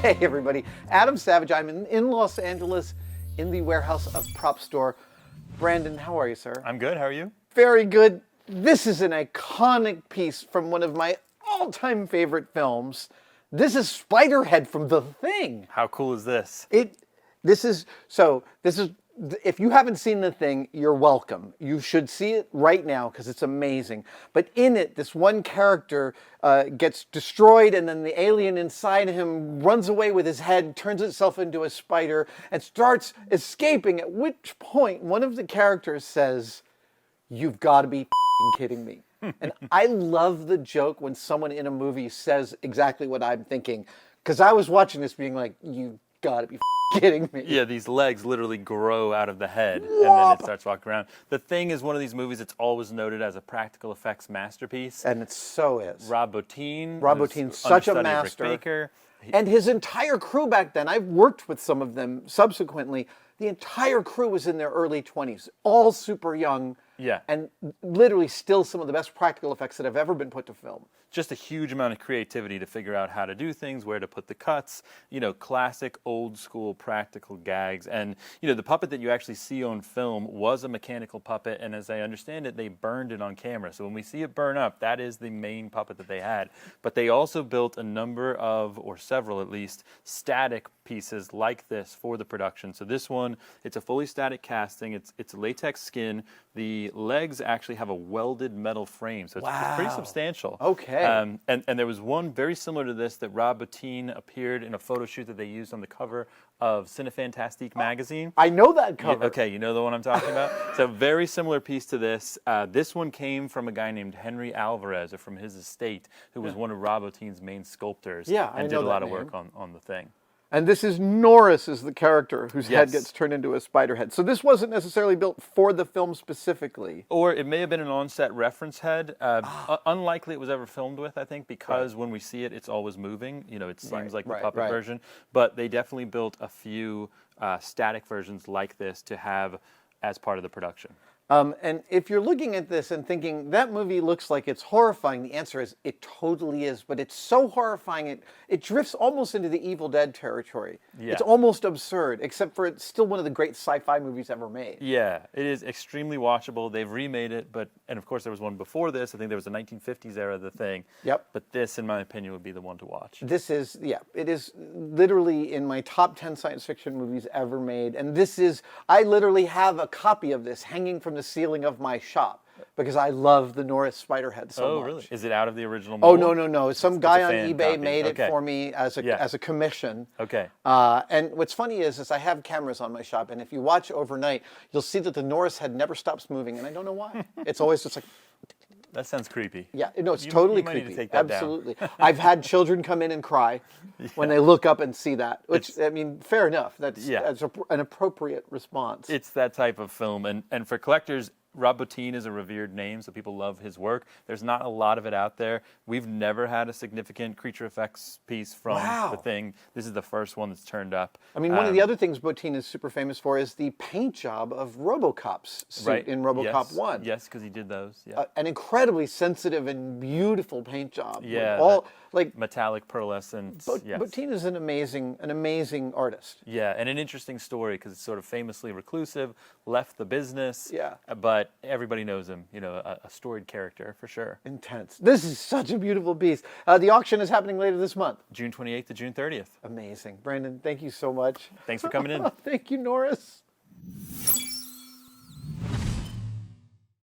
Hey everybody, Adam Savage. I'm in Los Angeles in the warehouse of Prop Store. Brandon, how are you, sir? I'm good, how are you? Very good. This is an iconic piece from one of my all-time favorite films. This is Spider-Head from The Thing. How cool is this? This is, if you haven't seen The Thing, you're welcome. You should see it right now because it's amazing. But in it, this one character gets destroyed and then the alien inside him runs away with his head, turns itself into a spider, and starts escaping, at which point one of the characters says, "You've got to be kidding me." And I love the joke when someone in a movie says exactly what I'm thinking, because I was watching this being like, "You've got to be kidding me." Yeah, these legs literally grow out of the head and then it starts walking around. The Thing is one of these movies that's always noted as a practical effects masterpiece. And it so is. Rob Bottin. Rob Bottin's such a master. Rick Baker. And his entire crew back then, I've worked with some of them subsequently, the entire crew was in their early 20s, all super young. Yeah. And literally still some of the best practical effects that have ever been put to film. Just a huge amount of creativity to figure out how to do things, where to put the cuts, you know, classic old school practical gags. And, you know, the puppet that you actually see on film was a mechanical puppet, and as I understand it, they burned it on camera. So when we see it burn up, that is the main puppet that they had. But they also built a number of, or several at least, static pieces like this for the production. So this one, it's a fully static casting, it's latex skin. The legs actually have a welded metal frame, so it's pretty substantial. Okay. And there was one very similar to this that Rob Bottin appeared in a photo shoot that they used on the cover of Cinefantastique magazine. I know that cover. Okay, you know the one I'm talking about? So very similar piece to this. This one came from a guy named Henry Alvarez, or from his estate, who was one of Rob Bottin's main sculptors. Yeah, I and know did a lot that of name. work on the Thing. And this is Norris is the character whose head Yes. gets turned into a spider head. So this wasn't necessarily built for the film specifically. Or it may have been an on-set reference head. Unlikely it was ever filmed with, I think, because when we see it, it's always moving. You know, it seems like the puppet version. But they definitely built a few static versions like this to have as part of the production. And if you're looking at this and thinking, that movie looks like it's horrifying, the answer is, it totally is. But it's so horrifying, it drifts almost into the Evil Dead territory. Yeah. It's almost absurd, except for it's still one of the great sci-fi movies ever made. Yeah, it is extremely watchable. They've remade it, and of course there was one before this. I think there was a 1950s era of The Thing. Yep. But this, in my opinion, would be the one to watch. This is, it is literally in my top 10 science fiction movies ever made. And this is, I literally have a copy of this hanging from the ceiling of my shop because I love the Norris Spider-Head so much. Oh, really? Is it out of the original Oh, mold? no. Some guy on fan eBay copy. made it for me as a commission. Okay. And what's funny is I have cameras on my shop, and if you watch overnight, you'll see that the Norris head never stops moving, and I don't know why. It's always just like... That sounds creepy. Yeah, no, it's totally you might need creepy. to take that Absolutely. I've had children come in and cry when they look up and see that, which, I mean, fair enough. That's an appropriate response. It's that type of film. And for collectors, Rob Bottin is a revered name, so people love his work. There's not a lot of it out there. We've never had a significant creature effects piece from The Thing. This is the first one that's turned up. I mean, one of the other things Bottin is super famous for is the paint job of RoboCop's suit in RoboCop 1. Yes, because he did those. Yeah. An incredibly sensitive and beautiful paint job. Yeah. All like metallic pearlescent. Yes. Bottin is an amazing artist. Yeah, and an interesting story because it's sort of famously reclusive, left the business. Yeah. But everybody knows him. You know, a storied character for sure. Intense. This is such a beautiful piece. The auction is happening later this month. June 28th to June 30th. Amazing. Brandon, thank you so much. Thanks for coming in. Thank you, Norris.